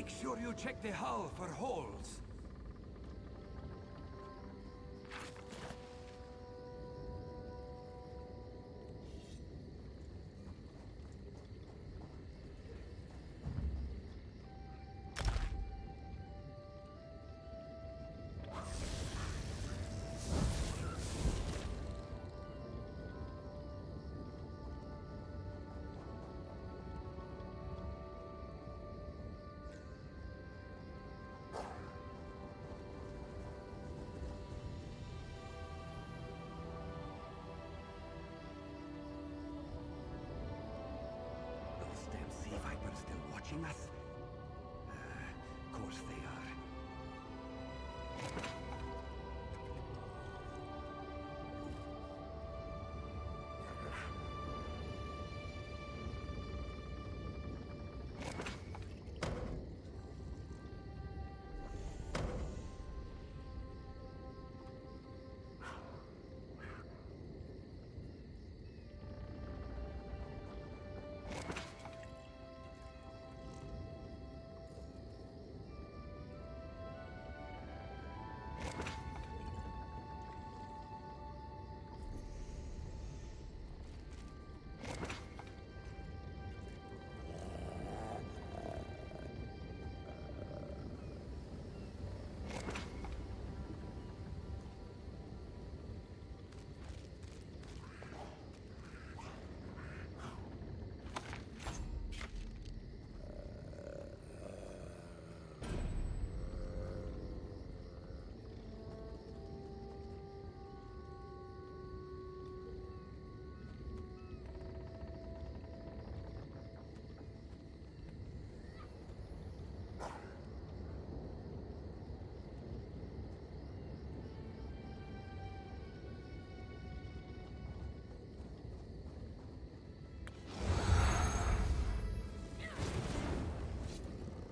Make sure you check the hull for holes. Damn sea vipers still watching us? Of course they are.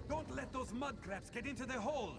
Don't let those mud crabs get into the hold!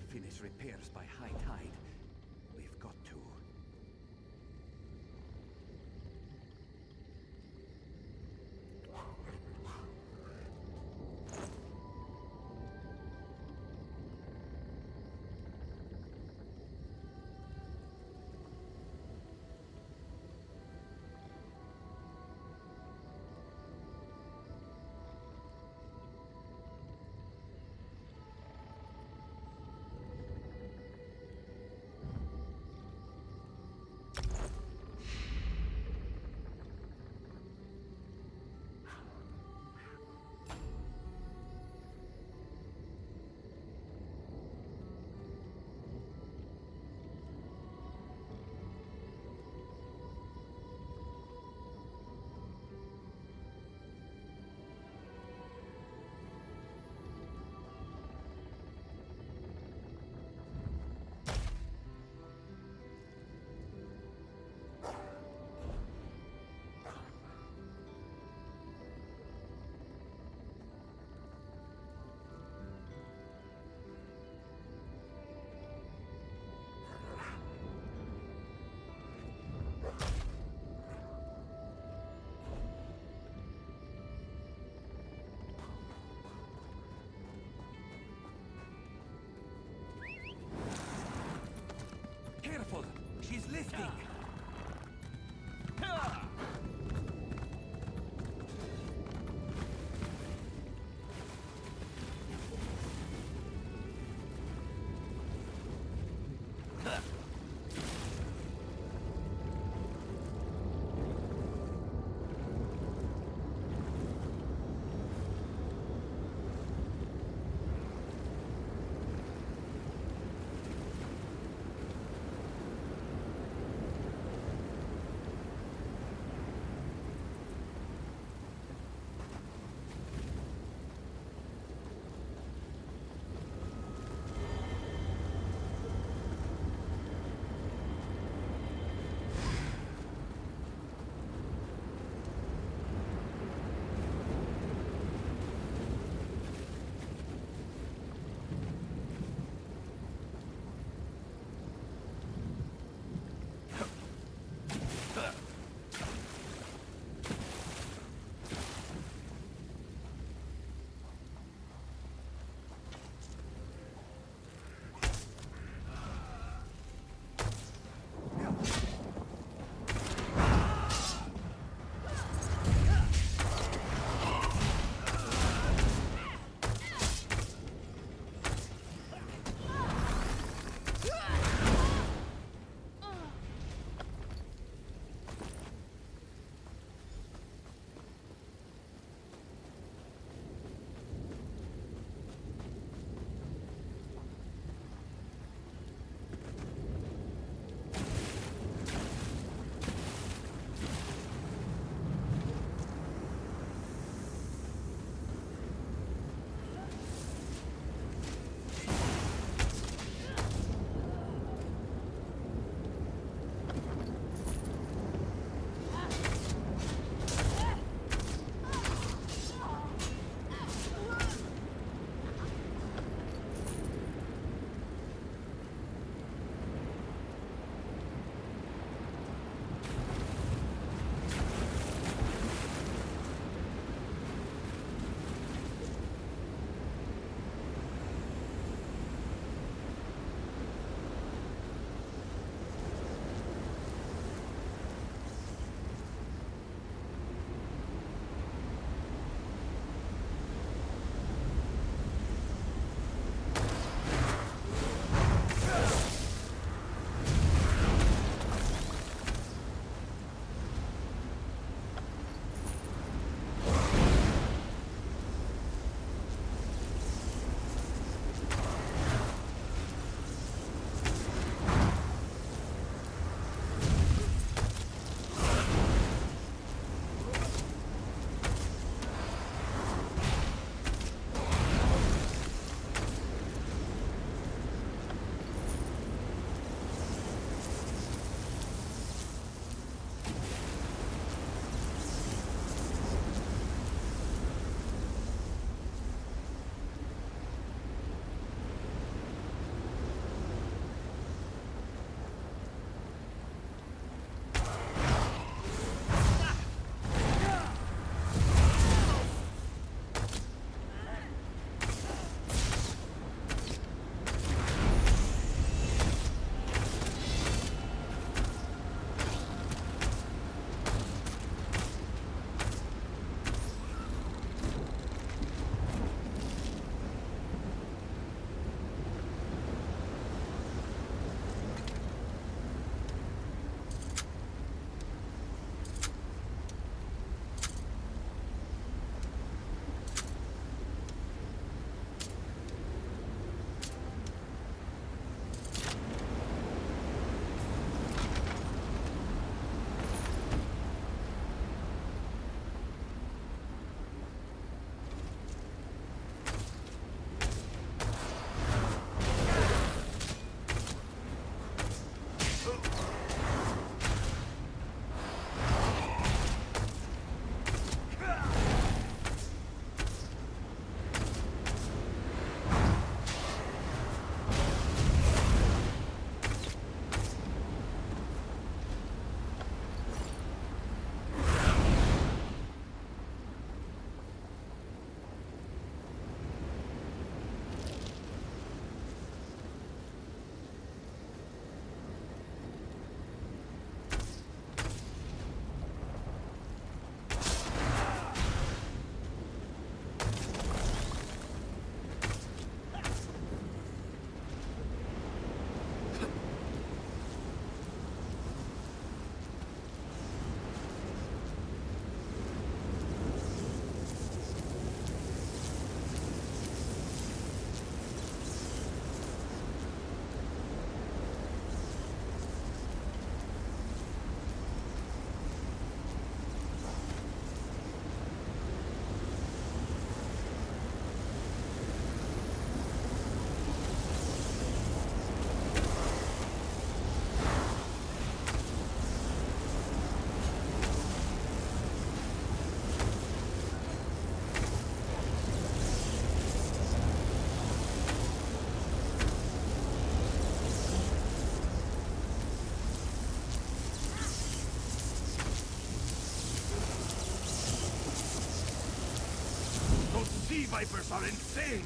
Finish repairs by high tide. We've got to. Careful! She's lifting! sea vipers are insane!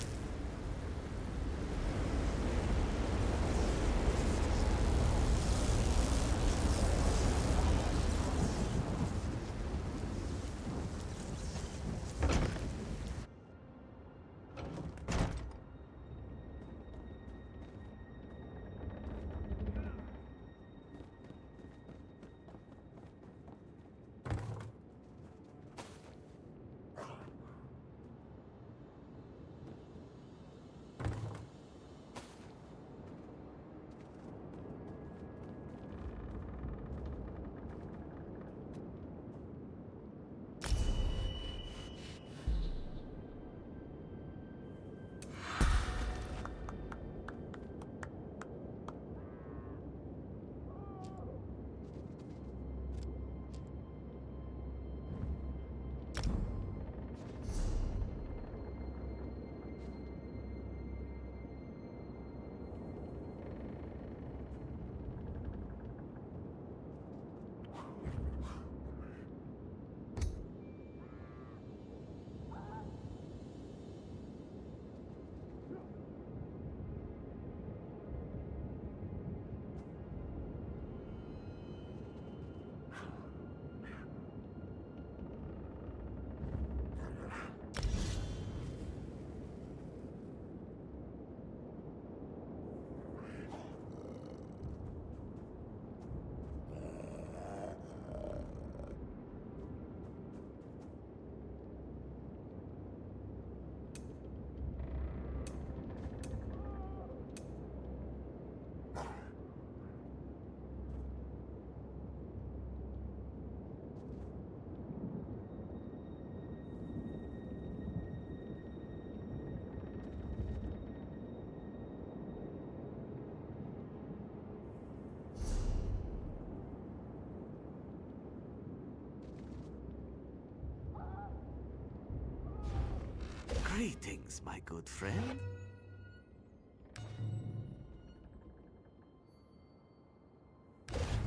Greetings, my good friend.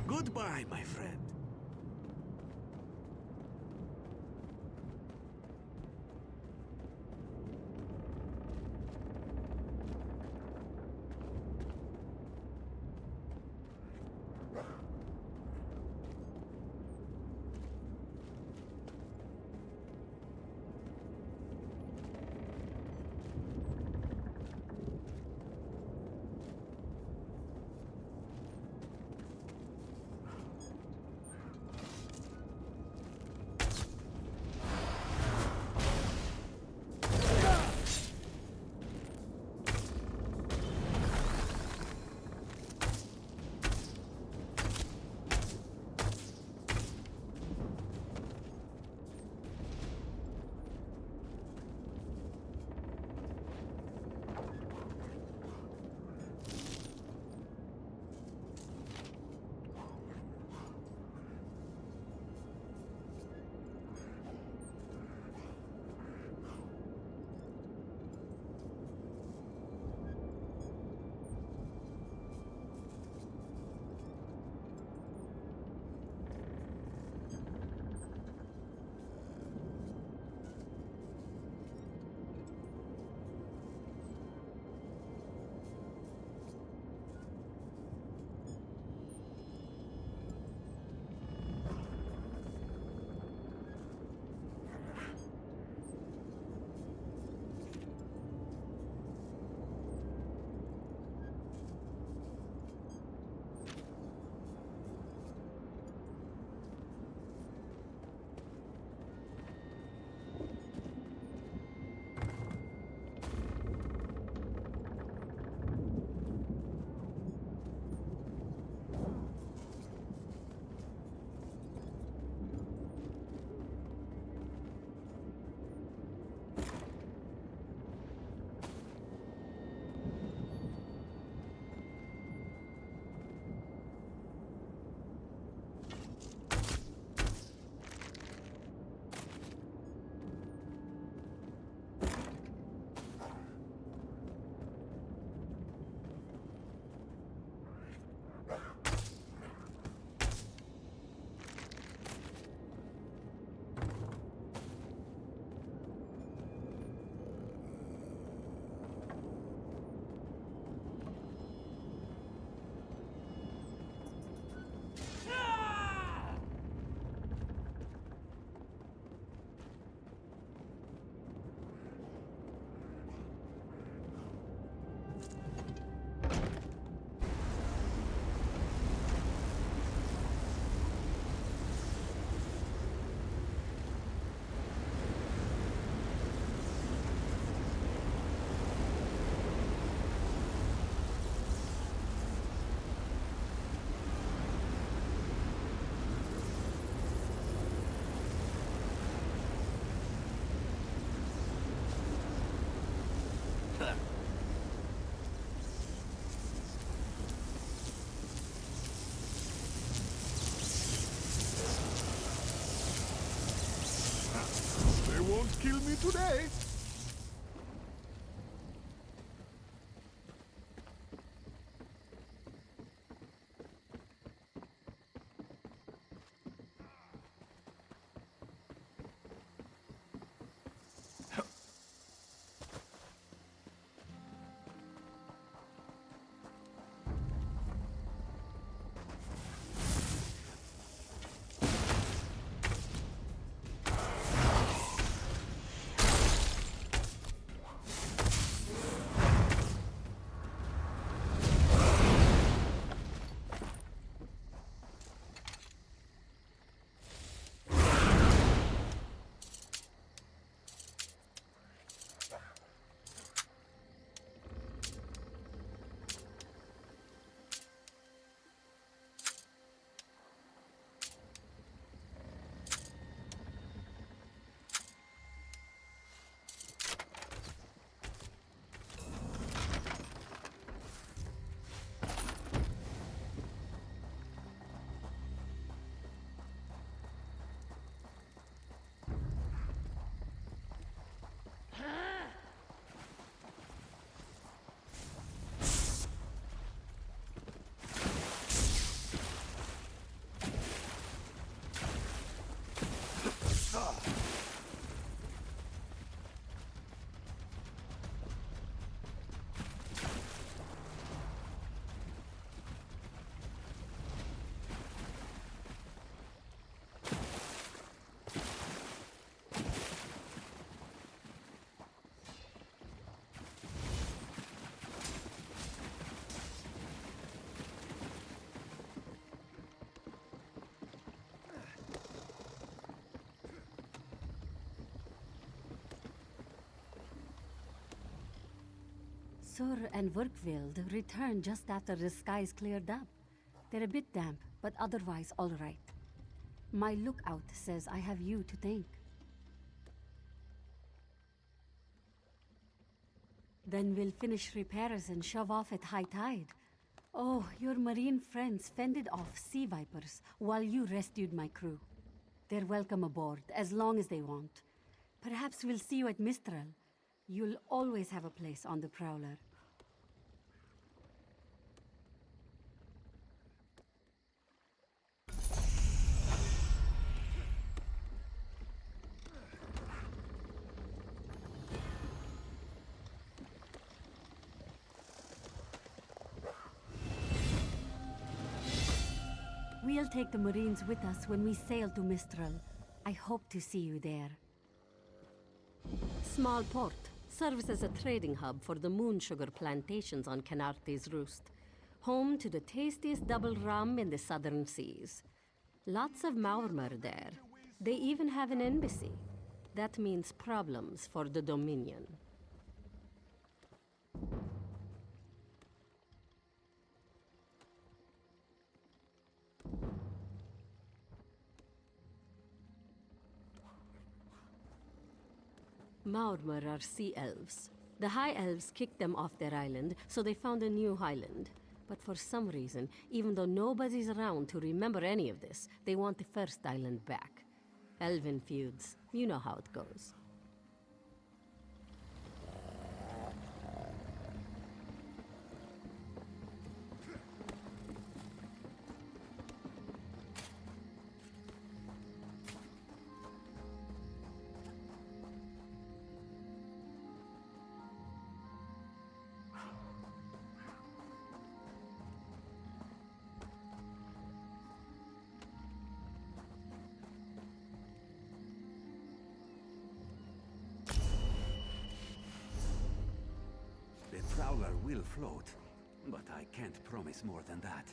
Goodbye, my friend. kill me today. Sur and Werkveld returned just after the skies cleared up. They're a bit damp, but otherwise all right. My lookout says I have you to thank. Then we'll finish repairs and shove off at high tide. Oh, your marine friends fended off sea vipers while you rescued my crew. They're welcome aboard, as long as they want. Perhaps we'll see you at Mistral. You'll always have a place on the Prowler. We'll take the Marines with us when we sail to Mistral. I hope to see you there. Small port. Serves as a trading hub for the moon sugar plantations on Canarte's Roost. Home to the tastiest double rum in the southern seas. Lots of Maurmer there. They even have an embassy. That means problems for the Dominion. Maurmer are sea elves. The High Elves kicked them off their island, so they found a new highland. But for some reason, even though nobody's around to remember any of this, they want the first island back. Elven feuds, you know how it goes. The Prowler will float, but I can't promise more than that.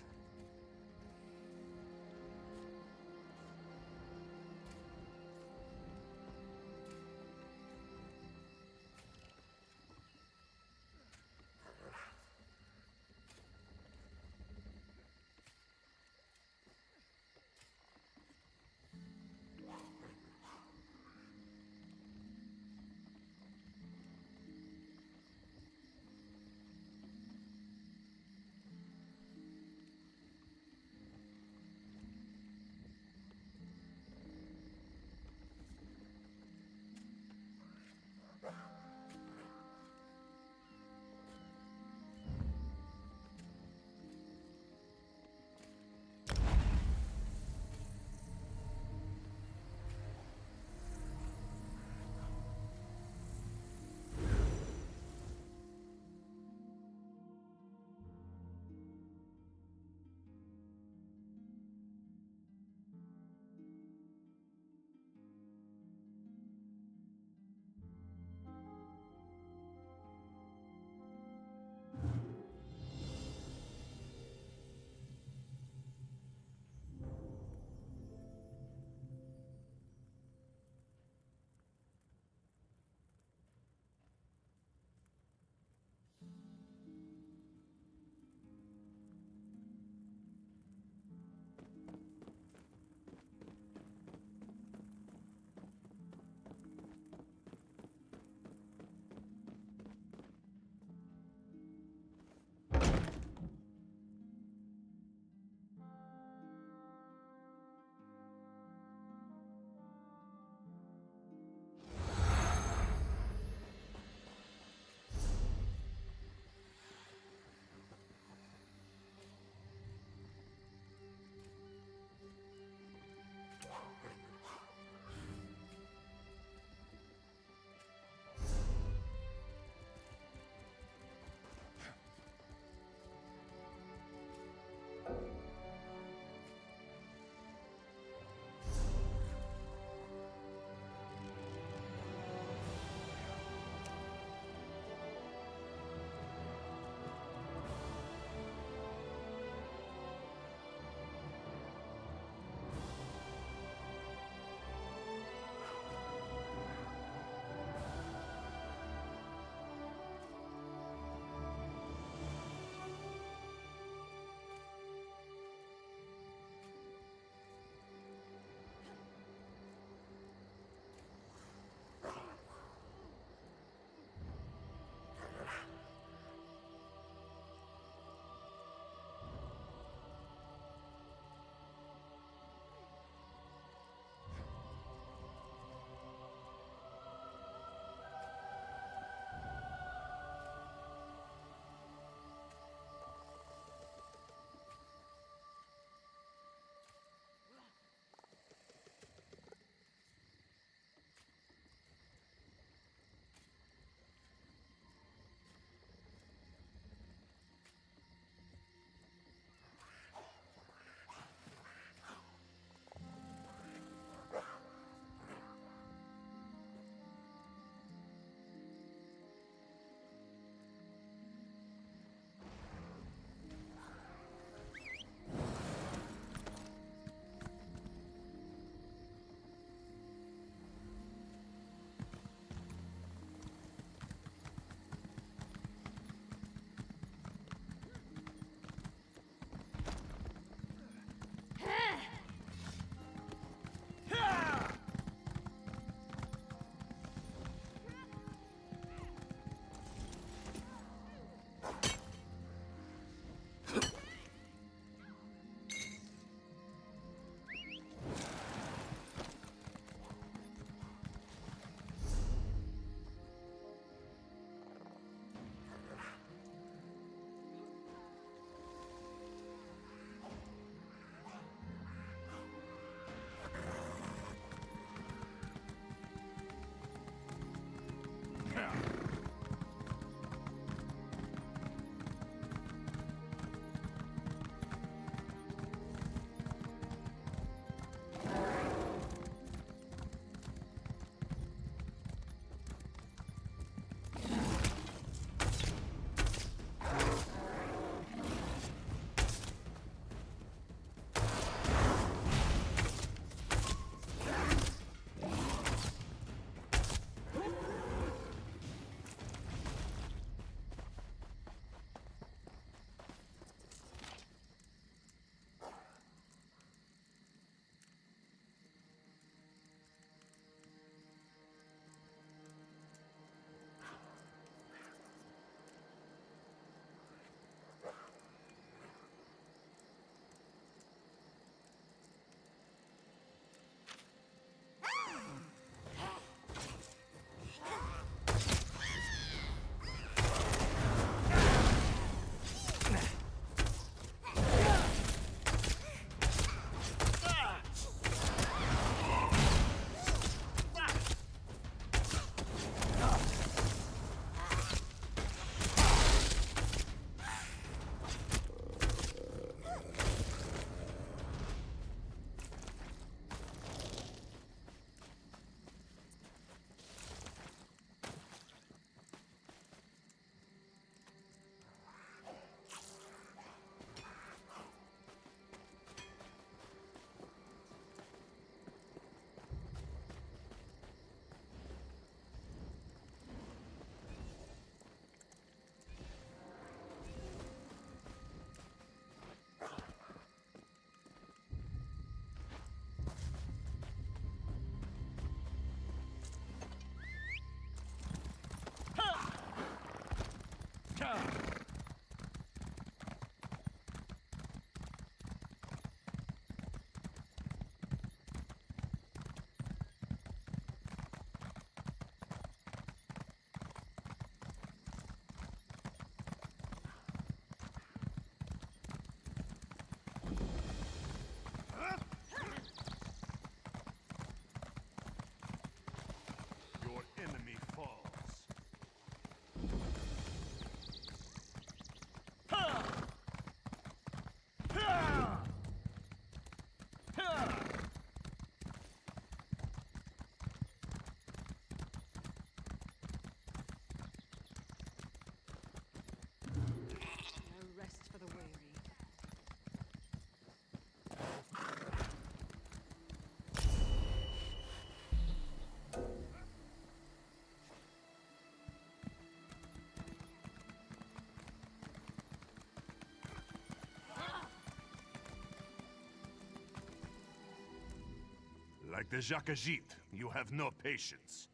Like the Jakajit, you have no patience.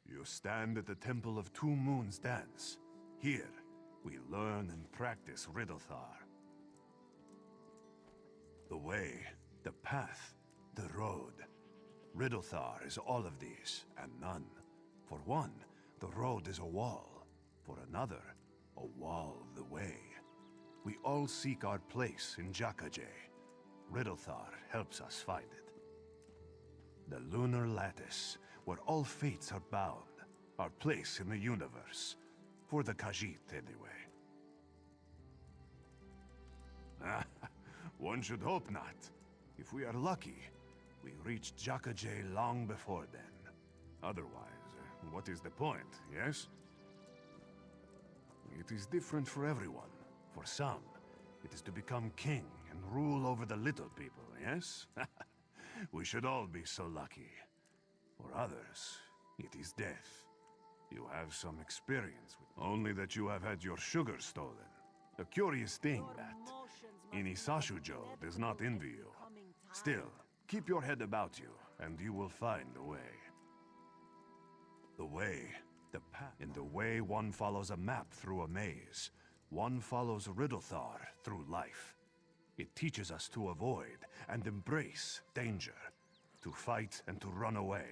You stand at the Temple of Two Moons Dance. Here, we learn and practice Riddlethar. The way, the path, the road. Riddlethar is all of these, and none. For one, the road is a wall. For another, a wall of the way. We all seek our place in Jakajay. Riddlethar helps us find it. The lunar lattice, where all fates are bound. Our place in the universe. For the Khajiit, anyway. One should hope not. If we are lucky, we reach Jakajay long before then. Otherwise, what is the point, yes? It is different for everyone. For some, it is to become king and rule over the little people, yes? We should all be so lucky. For others, it is death. You have some experience with only that you have had your sugar stolen. A curious thing that Inisashujo does not envy you. Still, keep your head about you, and you will find the way. The way, the path. In the way, one follows a map through a maze. One follows Riddlethar through life. It teaches us to avoid and embrace danger, to fight and to run away,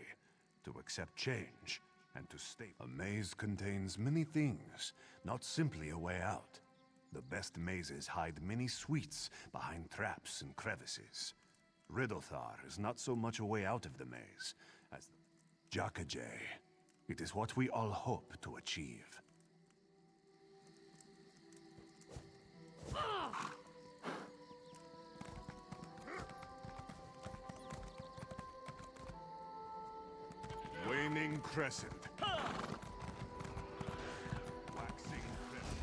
to accept change, and to stay. A maze contains many things, not simply a way out. The best mazes hide many sweets behind traps and crevices. Riddlethar is not so much a way out of the maze as Jakajay. It is what we all hope to achieve. Waning Crescent. Waxing Crescent.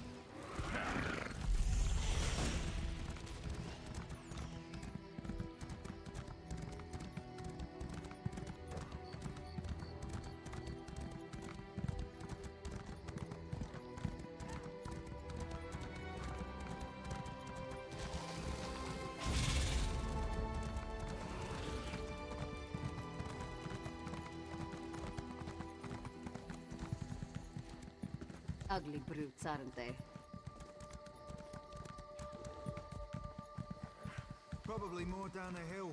Ugly brutes, aren't they? Probably more down the hill.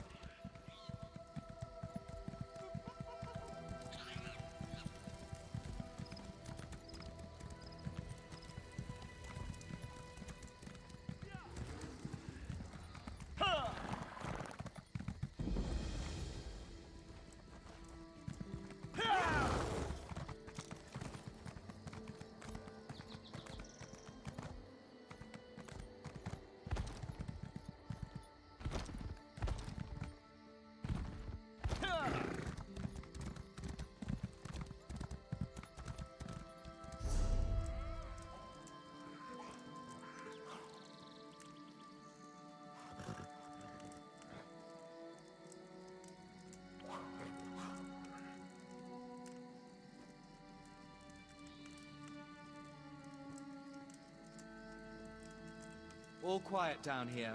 All quiet down here.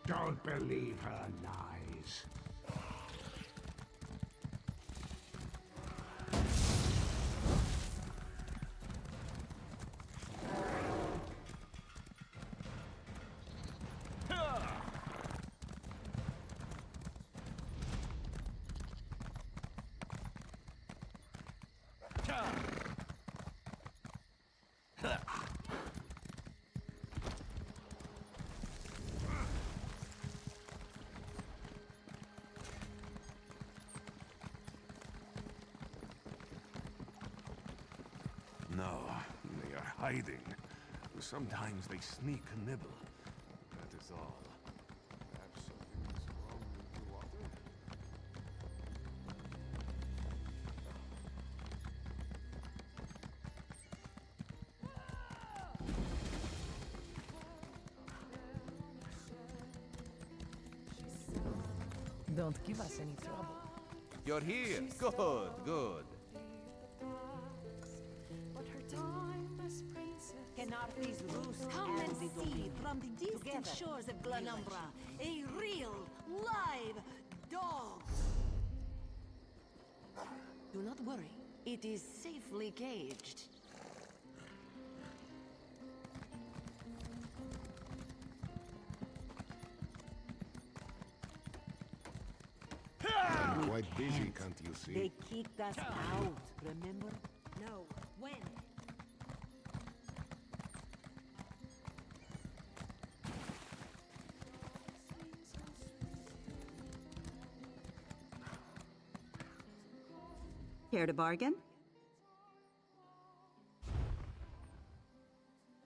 Don't believe her lies. hiding. Sometimes they sneak a nibble. That is all. Perhaps something is wrong with the water? Don't give us any trouble. You're here. Good, good. Kenarthi's roost Come and the see Dominion from the distant together. shores of Glenumbra a real, live dog. Do not worry. It is safely caged. Quite busy, can't you see? They kicked us out, remember? No. When? Care to bargain?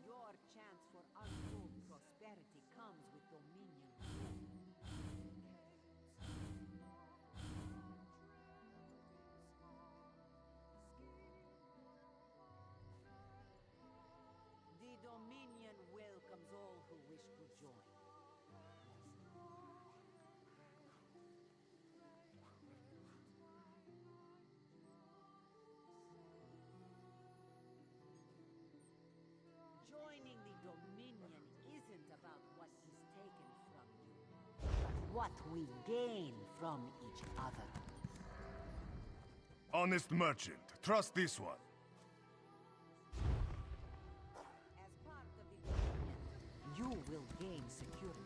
Your chance for untold prosperity comes with Dominion. The Dominion welcomes all who wish to join. Joining the Dominion isn't about what is taken from you, but what we gain from each other. Honest merchant, trust this one. As part of the Dominion, you will gain security.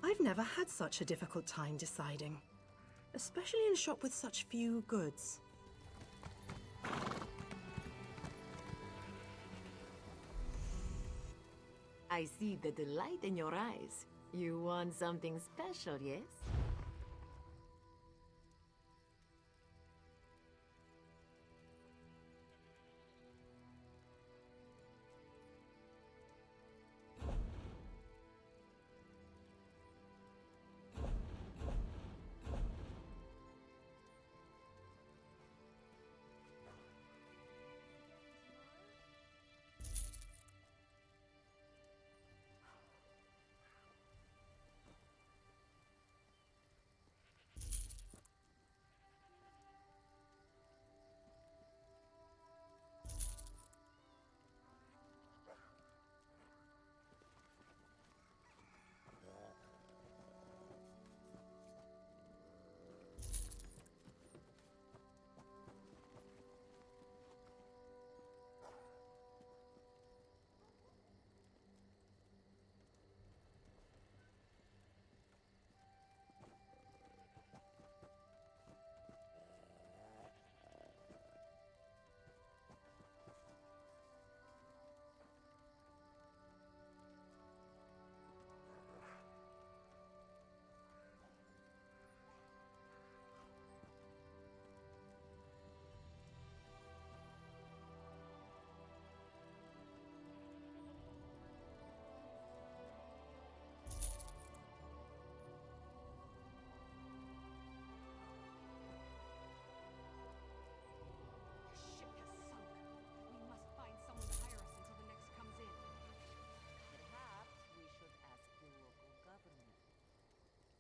I've never had such a difficult time deciding, especially in a shop with such few goods. I see the delight in your eyes. You want something special, yes?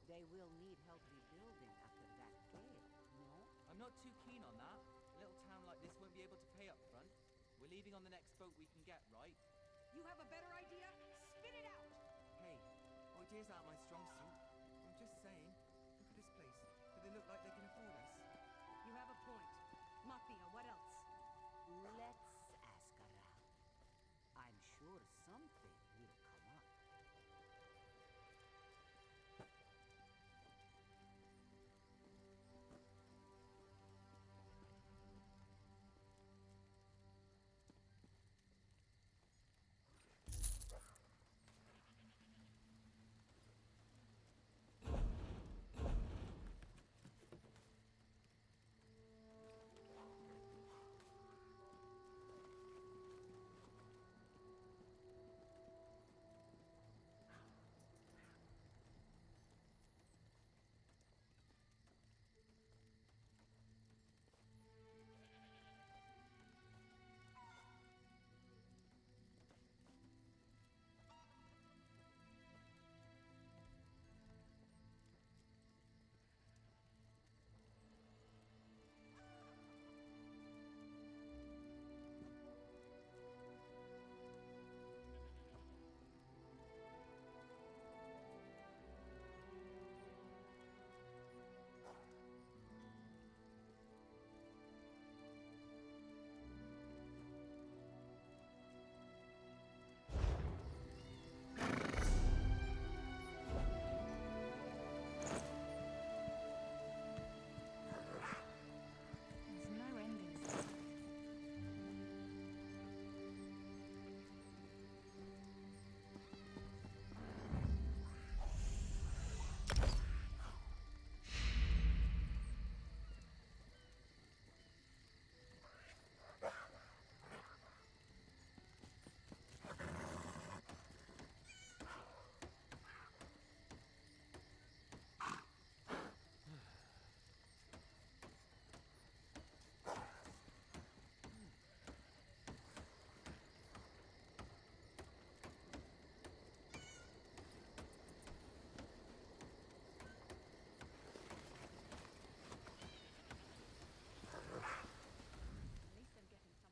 They will need help rebuilding after that gale, no? I'm not too keen on that. A little town like this won't be able to pay up front. We're leaving on the next boat we can get, right? You have a better idea? Spit it out! Hey, ideas aren't my strong suit. I'm just saying, look at this place. Do they look like they can afford us? You have a point. Mafia, what else?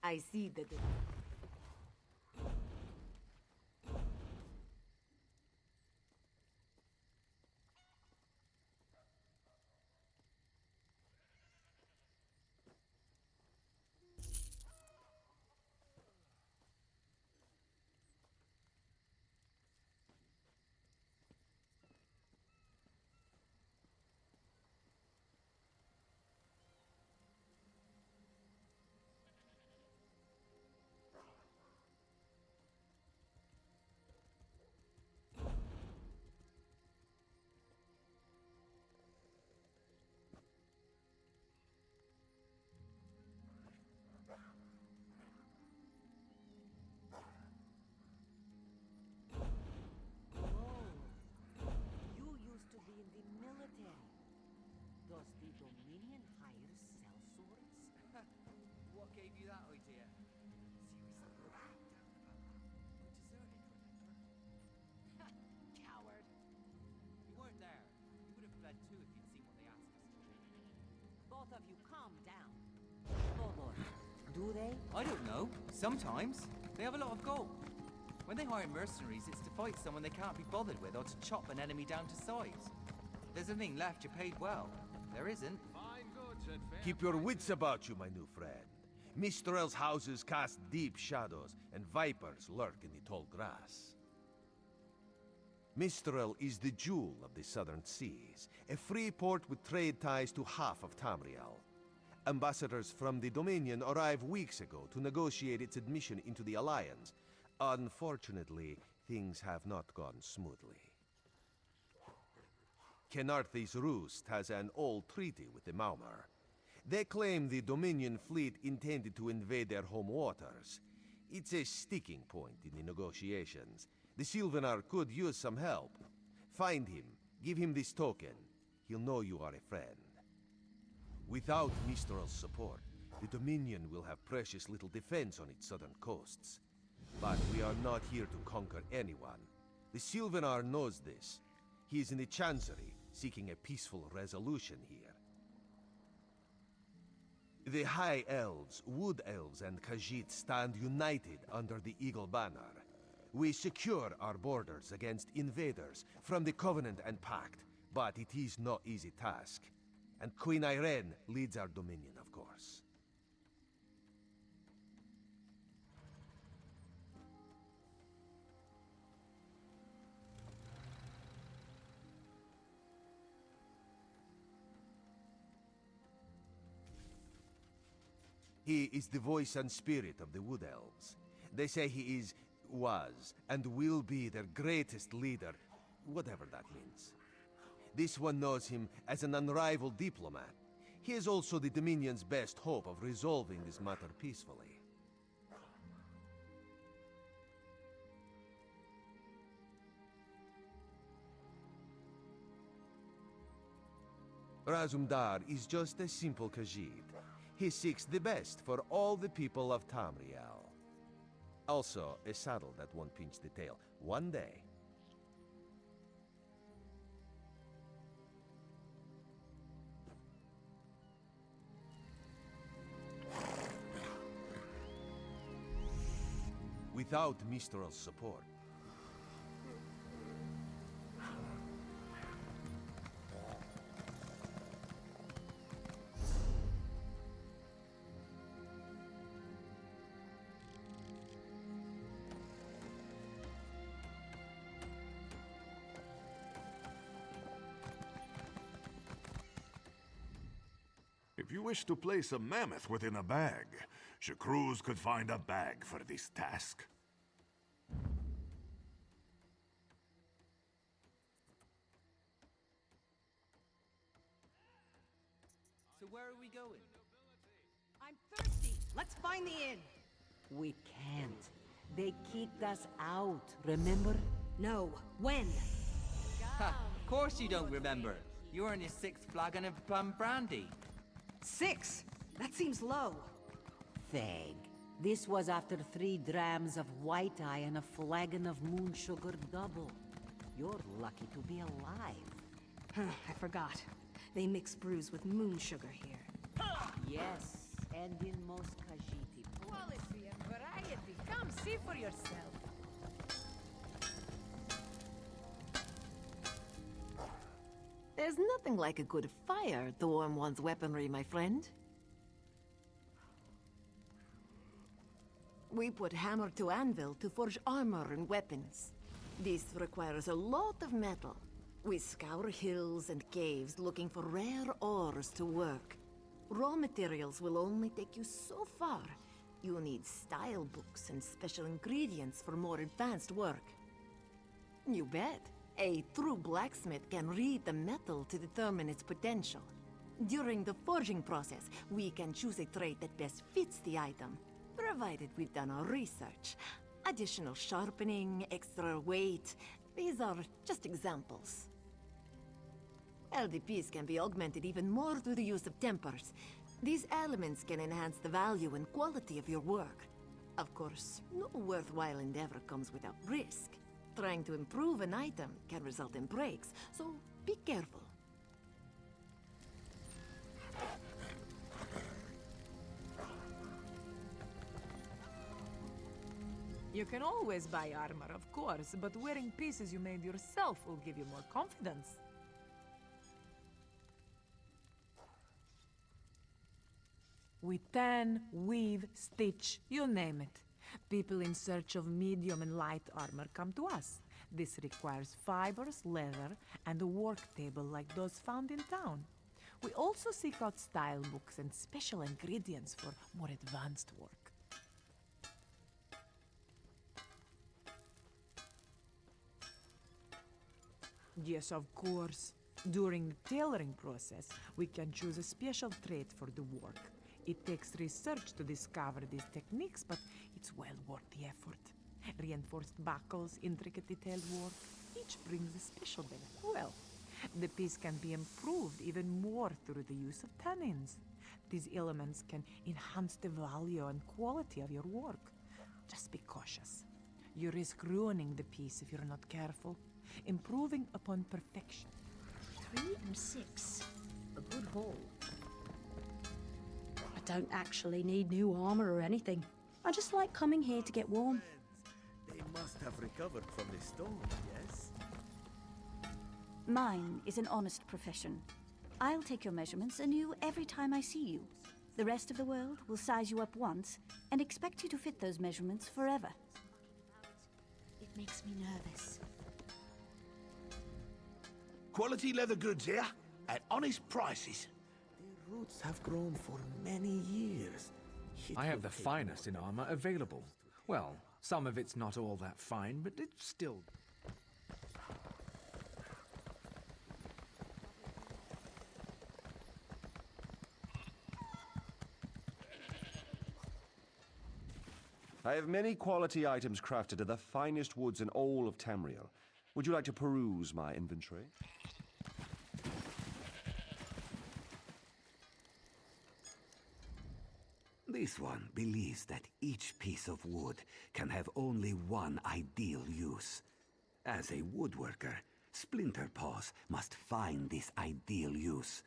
I see that the... You used to be in the military. Does the Dominion hire sellswords? What gave you that idea? Seriously, we deserted, remember? Coward. You weren't there. You would have fled too if you'd seen what they asked us to do. Both of you calm down. Oh Lord, do they? I don't know. Sometimes. They have a lot of gold. When they hire mercenaries, it's to fight someone they can't be bothered with or to chop an enemy down to size. If there's anything left, you're paid well. There isn't. Keep your wits about you, my new friend. Mistrel's houses cast deep shadows, and vipers lurk in the tall grass. Mistrel is the jewel of the southern seas, a free port with trade ties to half of Tamriel. Ambassadors from the Dominion arrived weeks ago to negotiate its admission into the Alliance. Unfortunately, things have not gone smoothly. Kenarthi's Roost has an old treaty with the Maumar. They claim the Dominion fleet intended to invade their home waters. It's a sticking point in the negotiations. The Sylvanar could use some help. Find him, give him this token. He'll know you are a friend. Without Mistral's support, the Dominion will have precious little defense on its southern coasts. But we are not here to conquer anyone. The Sylvanar knows this. He is in the Chancery, seeking a peaceful resolution here. The High Elves, Wood Elves, and Khajiit stand united under the Eagle Banner. We secure our borders against invaders from the Covenant and Pact, but it is no easy task. And Queen Irene leads our dominion, of course. He is the voice and spirit of the Wood Elves. They say he is, was, and will be their greatest leader, whatever that means. This one knows him as an unrivaled diplomat. He is also the Dominion's best hope of resolving this matter peacefully. Razumdar is just a simple Khajiit. He seeks the best for all the people of Tamriel. Also, a saddle that won't pinch the tail. One day. Without Mistral's support, If you wish to place a mammoth within a bag, Shakru's could find a bag for this task. So where are we going? I'm thirsty. Let's find the inn. We can't. They kicked us out, remember? No. When? Ha! Of course you don't remember. You're on your 6th flagon of plum brandy. 6? That seems low. Fag. This was after 3 drams of white eye and a flagon of moon sugar double. You're lucky to be alive. I forgot. They mix brews with moon sugar here. Yes, and in most Khajiiti Quality and variety. Come see for yourself. There's nothing like a good fire to warm one's weaponry, my friend. We put hammer to anvil to forge armor and weapons. This requires a lot of metal. We scour hills and caves looking for rare ores to work. Raw materials will only take you so far. You need style books and special ingredients for more advanced work. You bet. A true blacksmith can read the metal to determine its potential. During the forging process, we can choose a trait that best fits the item, provided we've done our research. Additional sharpening, extra weight, these are just examples. LDPs can be augmented even more through the use of tempers. These elements can enhance the value and quality of your work. Of course, no worthwhile endeavor comes without risk. Trying to improve an item can result in breaks, so be careful. You can always buy armor, of course, but wearing pieces you made yourself will give you more confidence. We tan, weave, stitch, you name it. People in search of medium and light armor come to us. This requires fibers, leather, and a work table like those found in town. We also seek out style books and special ingredients for more advanced work. Yes, of course. During the tailoring process, we can choose a special trait for the work. It takes research to discover these techniques, but it's well worth the effort. Reinforced buckles, intricate detailed work, each brings a special benefit. Well, the piece can be improved even more through the use of tannins. These elements can enhance the value and quality of your work. Just be cautious. You risk ruining the piece if you're not careful. Improving upon perfection. 3 and 6. A good haul. I don't actually need new armor or anything. I just like coming here to get warm. They must have recovered from the storm, yes? Mine is an honest profession. I'll take your measurements anew every time I see you. The rest of the world will size you up once and expect you to fit those measurements forever. It makes me nervous. Quality leather goods here, at honest prices. The roots have grown for many years. I have the finest in armor available. Well, some of it's not all that fine, but it's still... I have many quality items crafted of the finest woods in all of Tamriel. Would you like to peruse my inventory? This one believes that each piece of wood can have only one ideal use. As a woodworker, Splinter Paws must find this ideal use.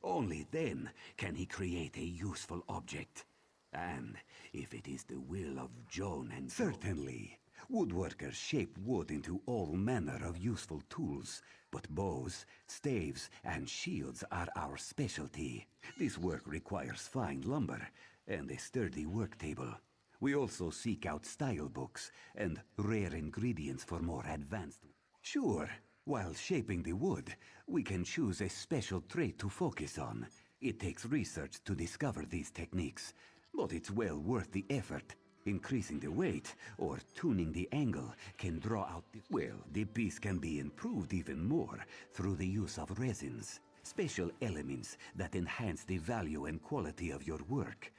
Only then can he create a useful object. And if it is the will of Joan and... Certainly. Woodworkers shape wood into all manner of useful tools, but bows, staves, and shields are our specialty. This work requires fine lumber and a sturdy work table. We also seek out style books and rare ingredients for more advanced... Sure, while shaping the wood, we can choose a special trait to focus on. It takes research to discover these techniques, but it's well worth the effort. Increasing the weight or tuning the angle can draw out the... Well, the piece can be improved even more through the use of resins, special elements that enhance the value and quality of your work.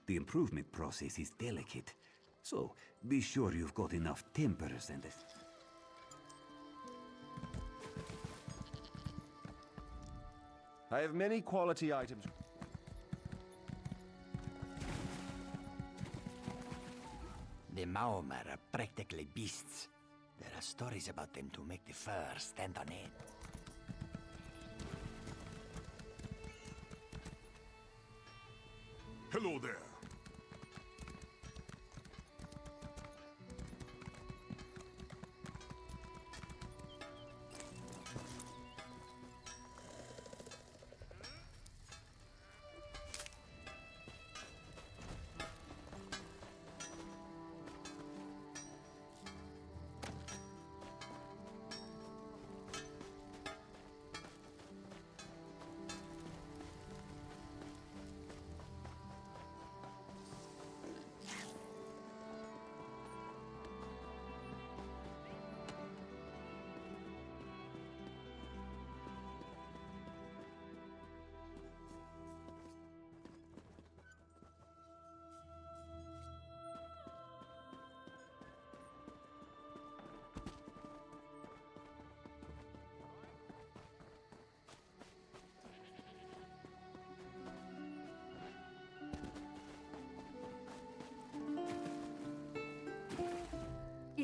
The improvement process is delicate, so be sure you've got enough tempers and... I have many quality items. The Maomar are practically beasts. There are stories about them to make the fur stand on end. Hello there.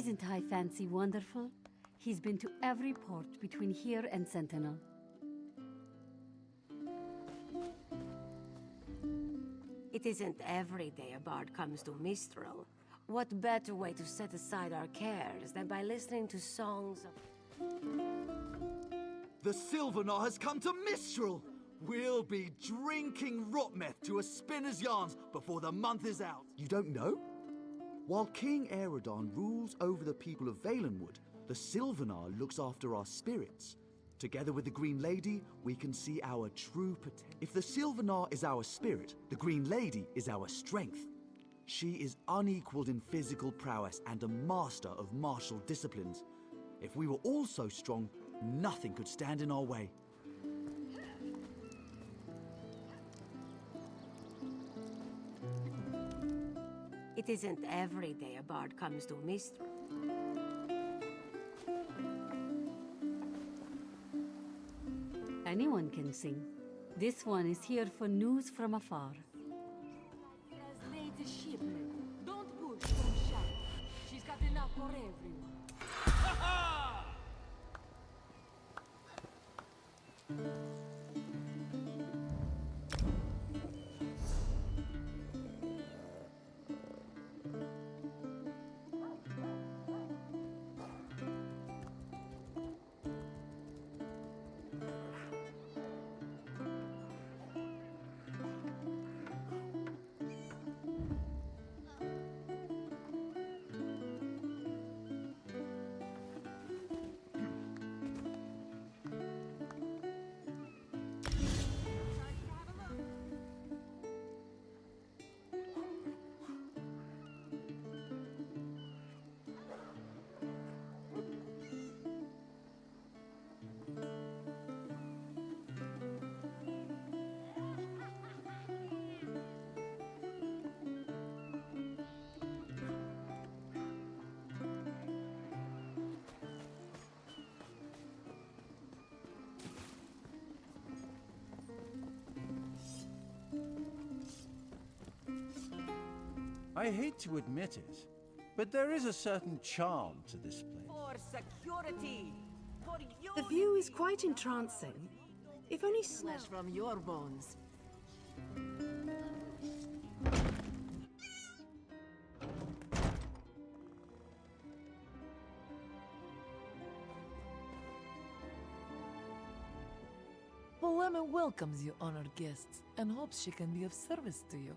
Isn't High Fancy wonderful? He's been to every port between here and Sentinel. It isn't every day a bard comes to Mistral. What better way to set aside our cares than by listening to songs of... The Sylvanar has come to Mistral! We'll be drinking rotmeth to a spinner's yarns before the month is out. You don't know? While King Aerodon rules over the people of Valenwood, the Sylvanar looks after our spirits. Together with the Green Lady, we can see our true potential. If the Sylvanar is our spirit, the Green Lady is our strength. She is unequaled in physical prowess and a master of martial disciplines. If we were all so strong, nothing could stand in our way. It isn't every day a bard comes to Mistral. Anyone can sing. This one is here for news from afar. As late as shipment. Don't push, don't shout. She's got enough for everyone. I hate to admit it, but there is a certain charm to this place. For security! For your The view is quite entrancing. If only Flesh from your bones. Polema welcomes you, honored guests, and hopes she can be of service to you.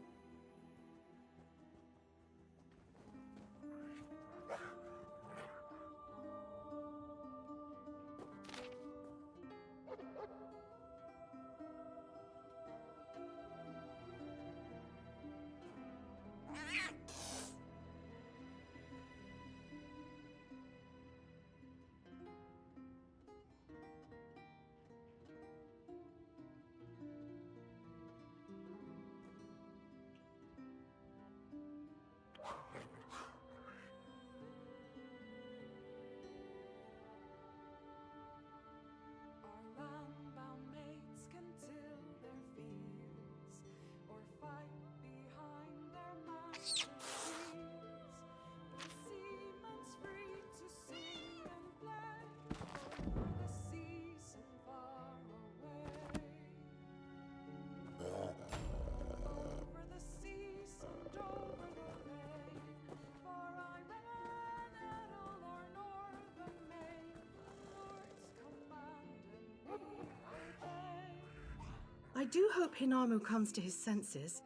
I do hope Hinamu comes to his senses.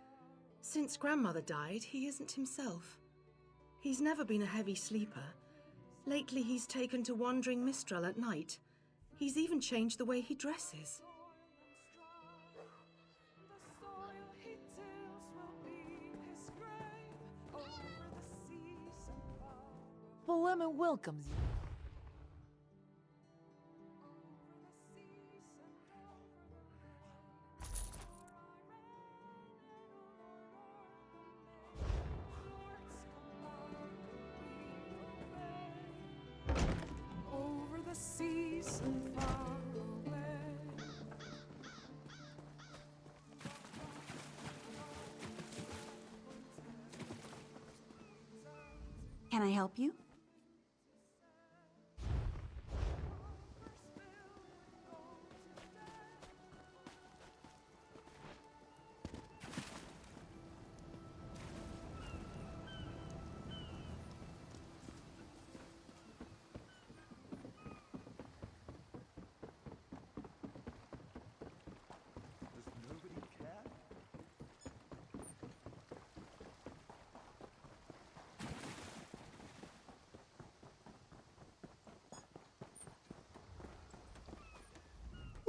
Since Grandmother died, he isn't himself. He's never been a heavy sleeper. Lately, he's taken to wandering Mistral at night. He's even changed the way he dresses. Polema welcomes you. over the seas and far away. Can I help you?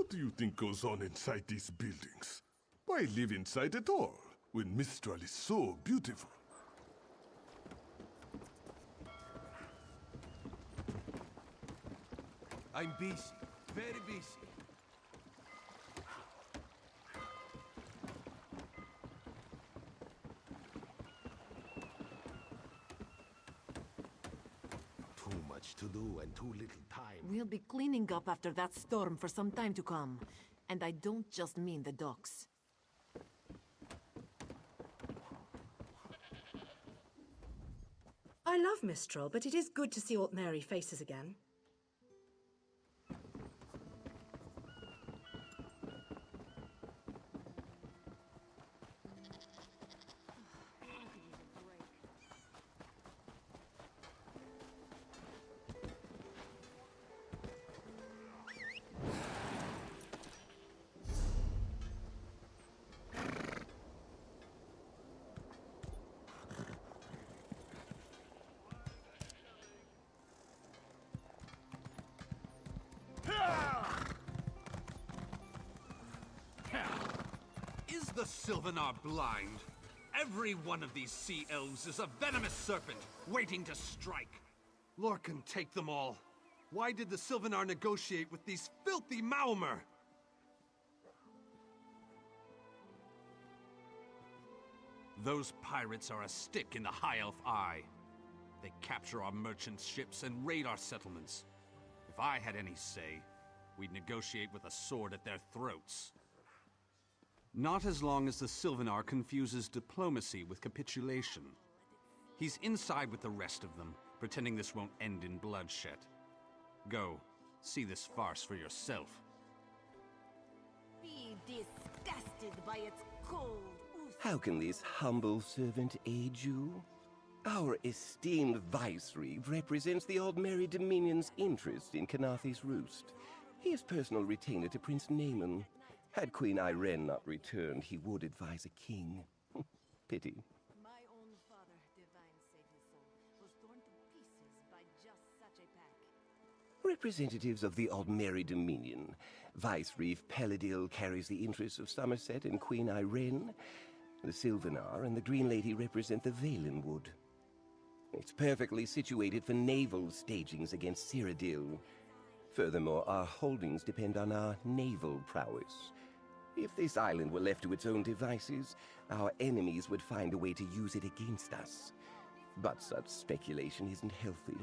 What do you think goes on inside these buildings? Why live inside at all, when Mistral is so beautiful? I'm busy, very busy. Too much to do and too little time. We'll be cleaning up after that storm for some time to come. And I don't just mean the docks. I love Mistral, but it is good to see Altmeri faces again. Is the Sylvanar blind? Every one of these sea elves is a venomous serpent, waiting to strike. Lorcan, take them all. Why did the Sylvanar negotiate with these filthy Maomer? Those pirates are a stick in the High Elf eye. They capture our merchant ships and raid our settlements. If I had any say, we'd negotiate with a sword at their throats. Not as long as the Sylvanar confuses diplomacy with capitulation. He's inside with the rest of them, pretending this won't end in bloodshed. Go, see this farce for yourself. Be disgusted by its cold. How can this humble servant aid you? Our esteemed viceroy represents the Aldmeri Dominion's interest in Kanathi's Roost. He is personal retainer to Prince Naaman. Had Queen Irene not returned, he would advise a king. Pity. My own father, divine save his soul, was torn to pieces by just such a pack. Representatives of the Aldmeri Dominion. Vicereef Peladil carries the interests of Somerset and Queen Irene. The Sylvanar and the Green Lady represent the Valenwood. It's perfectly situated for naval stagings against Cyrodiil. Furthermore, our holdings depend on our naval prowess. If this island were left to its own devices, our enemies would find a way to use it against us. But such speculation isn't healthy.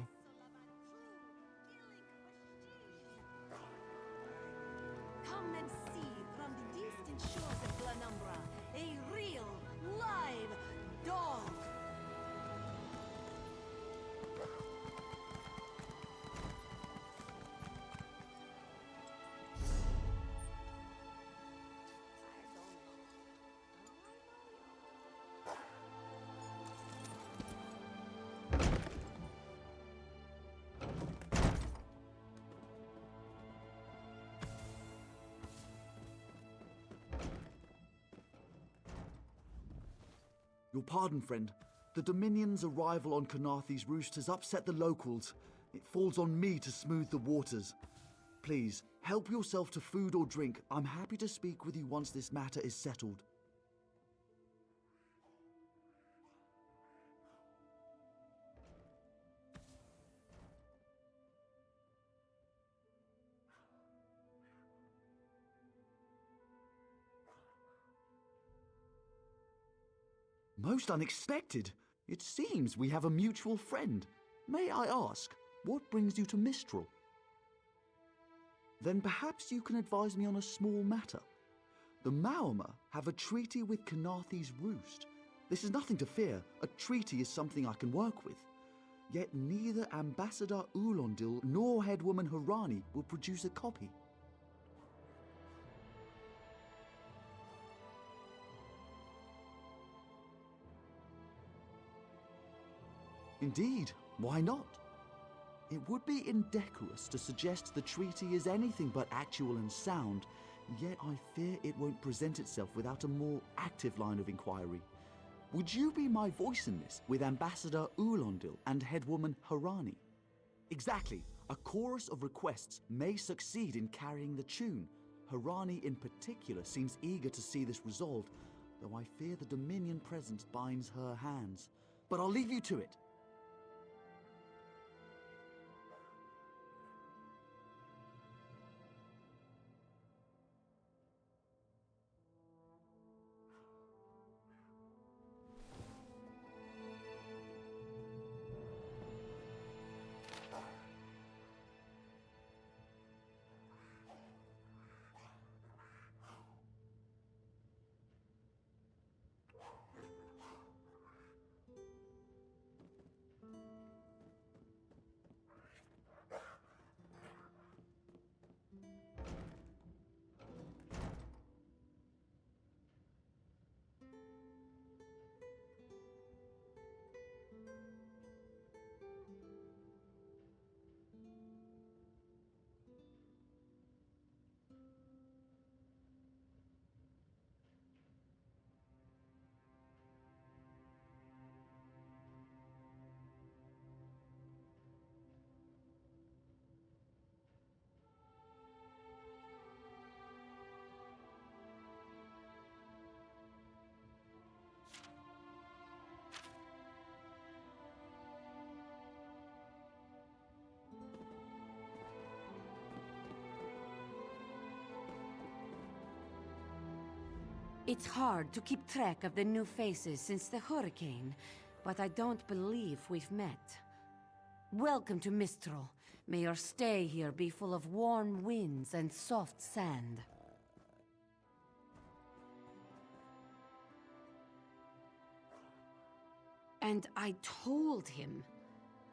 Come and see from the distant shores of Glanumbra a real, live dog. Your pardon, friend. The Dominion's arrival on Kanathi's Roost has upset the locals. It falls on me to smooth the waters. Please, help yourself to food or drink. I'm happy to speak with you once this matter is settled. Most unexpected. It seems we have a mutual friend. May I ask, what brings you to Mistral? Then perhaps you can advise me on a small matter. The Maomer have a treaty with Kanathi's Roost. This is nothing to fear. A treaty is something I can work with. Yet neither Ambassador Ulondil nor Headwoman Harani will produce a copy. Indeed, why not? It would be indecorous to suggest the treaty is anything but actual and sound, yet I fear it won't present itself without a more active line of inquiry. Would you be my voice in this with Ambassador Ulondil and Headwoman Harani? Exactly. A chorus of requests may succeed in carrying the tune. Harani in particular seems eager to see this resolved, though I fear the Dominion presence binds her hands. But I'll leave you to it. It's hard to keep track of the new faces since the hurricane, but I don't believe we've met. Welcome to Mistral. May your stay here be full of warm winds and soft sand. And I told him.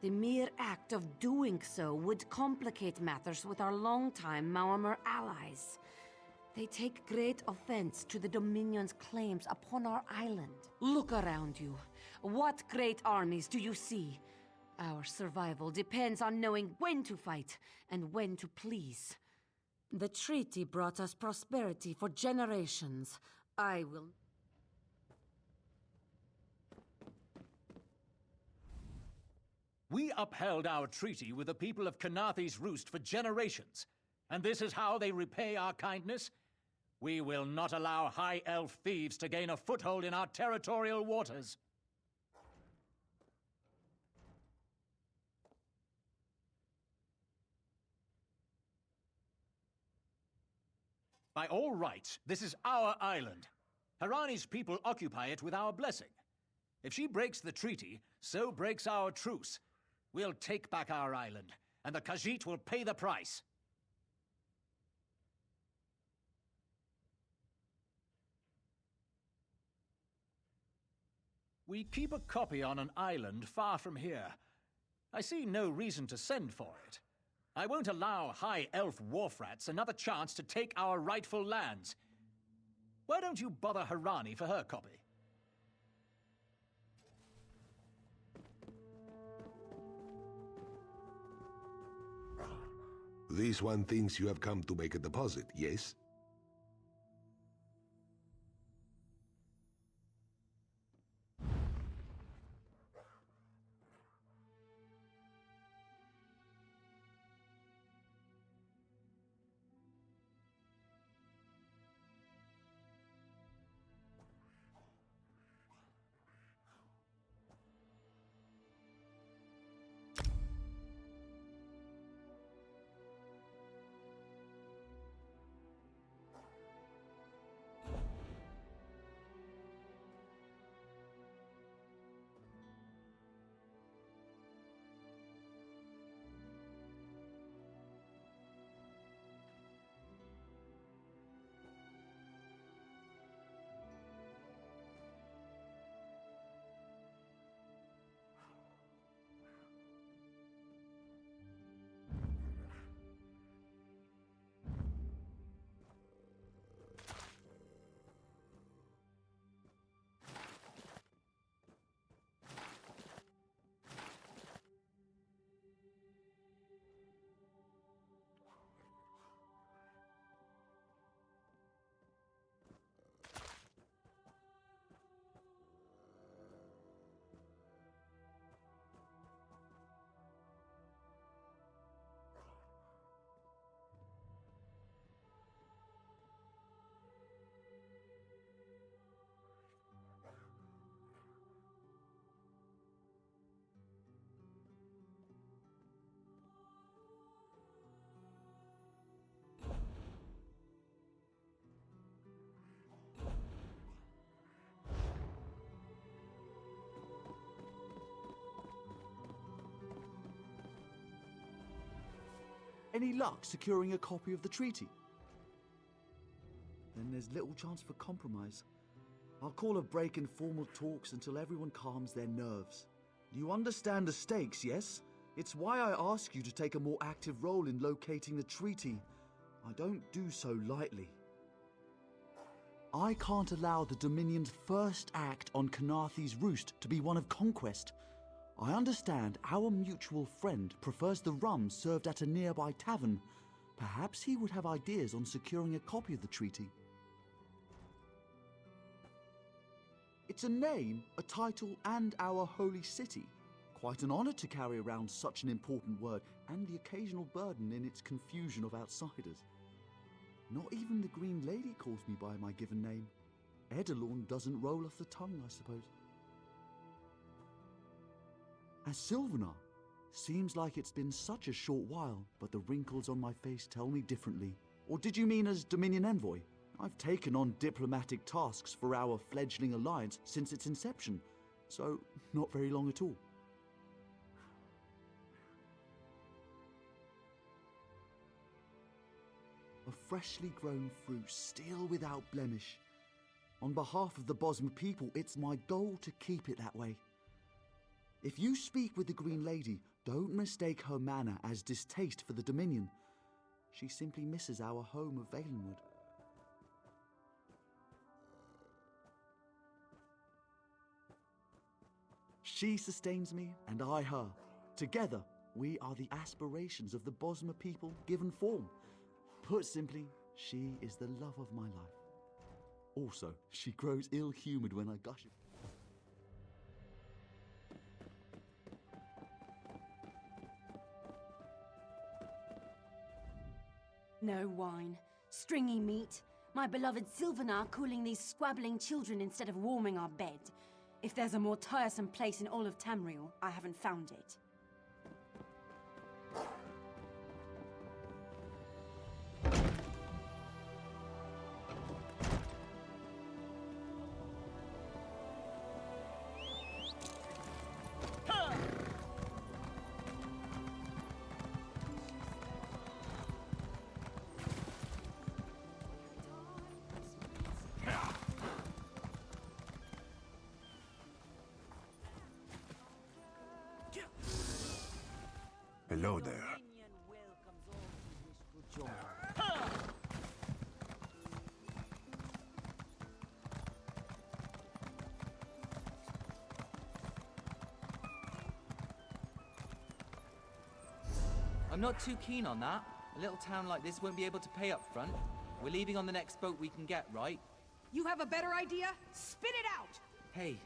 The mere act of doing so would complicate matters with our longtime Maormer allies. They take great offense to the Dominion's claims upon our island. Look around you. What great armies do you see? Our survival depends on knowing when to fight and when to please. The treaty brought us prosperity for generations. I will... We upheld our treaty with the people of Kanathi's Roost for generations, and this is how they repay our kindness? We will not allow High Elf thieves to gain a foothold in our territorial waters. By all rights, this is our island. Harani's people occupy it with our blessing. If she breaks the treaty, so breaks our truce. We'll take back our island, and the Khajiit will pay the price. We keep a copy on an island far from here. I see no reason to send for it. I won't allow High Elf wharf-rats another chance to take our rightful lands. Why don't you bother Harani for her copy? This one thinks you have come to make a deposit, yes? Any luck securing a copy of the treaty? Then there's little chance for compromise. I'll call a break in formal talks until everyone calms their nerves. You understand the stakes, yes? It's why I ask you to take a more active role in locating the treaty. I don't do so lightly. I can't allow the Dominion's first act on Kanaathi's roost to be one of conquest. I understand our mutual friend prefers the rum served at a nearby tavern. Perhaps he would have ideas on securing a copy of the treaty. It's a name, a title, and our holy city. Quite an honor to carry around such an important word, and the occasional burden in its confusion of outsiders. Not even the Green Lady calls me by my given name. Edelorn doesn't roll off the tongue, I suppose. As Sylvanar, seems like it's been such a short while, but the wrinkles on my face tell me differently. Or did you mean as Dominion Envoy? I've taken on diplomatic tasks for our fledgling alliance since its inception, so not very long at all. A freshly grown fruit, still without blemish. On behalf of the Bosma people, it's my goal to keep it that way. If you speak with the Green Lady, don't mistake her manner as distaste for the Dominion. She simply misses our home of Valenwood. She sustains me, and I her. Together, we are the aspirations of the Bosma people given form. Put simply, she is the love of my life. Also, she grows ill-humoured when I gush. No wine, stringy meat, my beloved Sylvanar cooling these squabbling children instead of warming our bed. If there's a more tiresome place in all of Tamriel, I haven't found it. Hello there. I'm not too keen on that. A little town like this won't be able to pay up front. We're leaving on the next boat we can get, right? You have a better idea? Spit it out! Hey,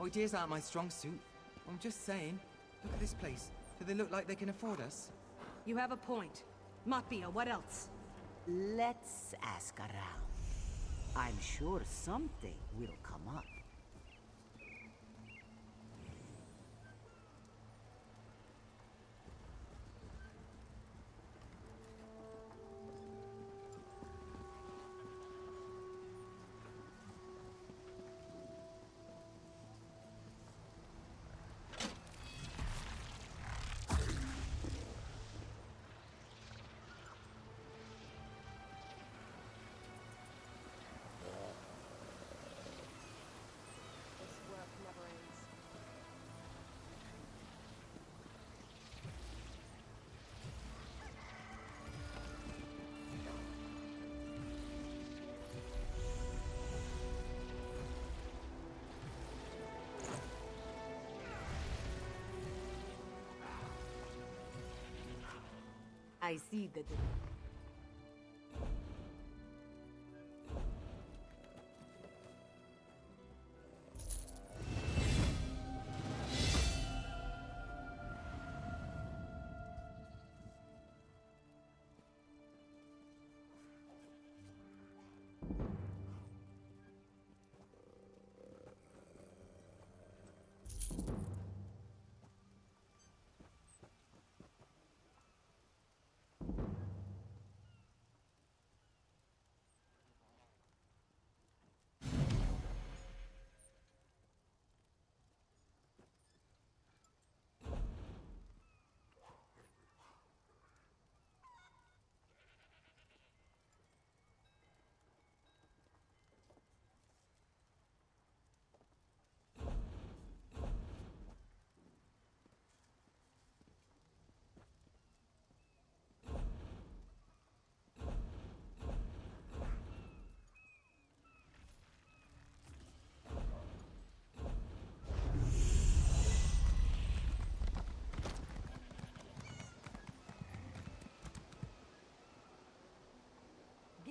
ideas aren't my strong suit. I'm just saying. Look at this place. Do they look like they can afford us? You have a point. Matbia, what else? Let's ask around. I'm sure something will come up. I see that.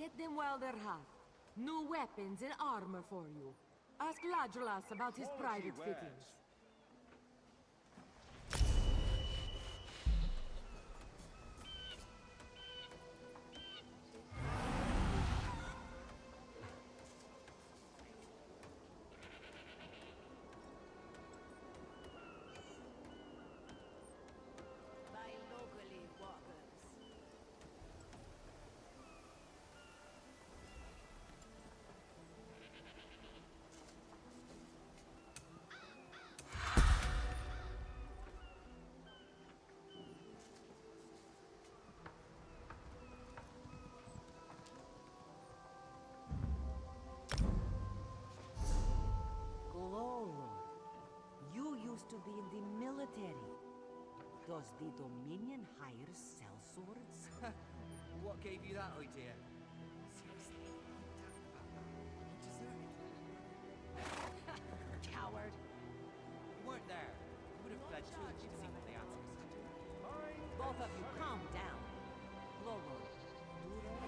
Get them while they're hot. New weapons and armor for you. Ask Ladrolas about his private fittings. Buy locally, walkers. Gloro, you used to be in the military. Does the Dominion hire sellswords? What gave you that idea? Seriously, what are you talking about? You deserted. Coward. You weren't there. You would have fled too if you'd seen what they asked us to do. Both of you calm down. Gloro,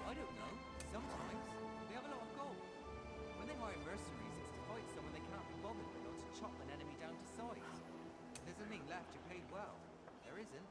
I don't know. Sometimes. They have a lot of gold. When they hire mercenaries, it's to fight someone they can't be bothered with or to chop an enemy down to size. If there's anything left, you're paid well. There isn't.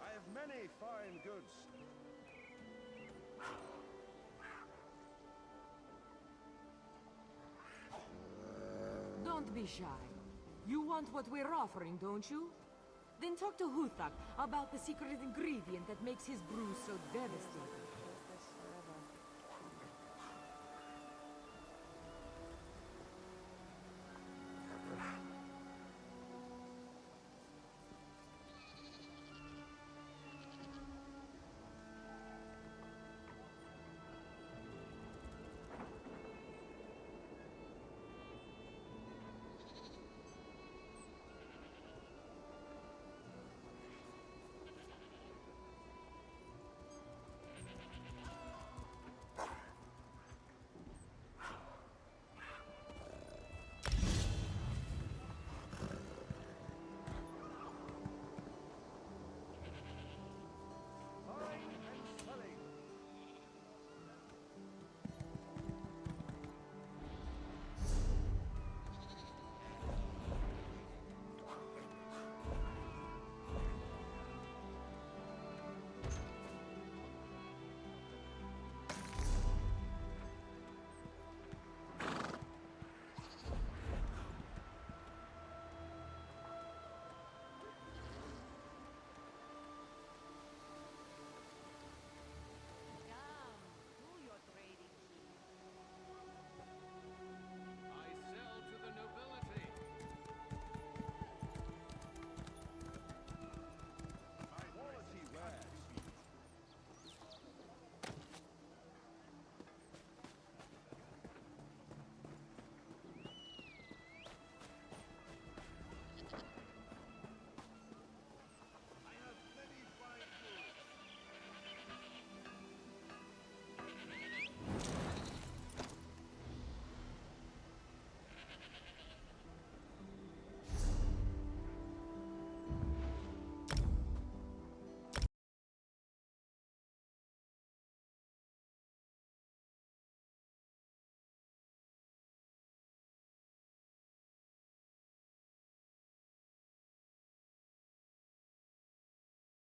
I have many fine goods. don't be shy. You want what we're offering, don't you? Then talk to Huthak about the secret ingredient that makes his brew so devastating.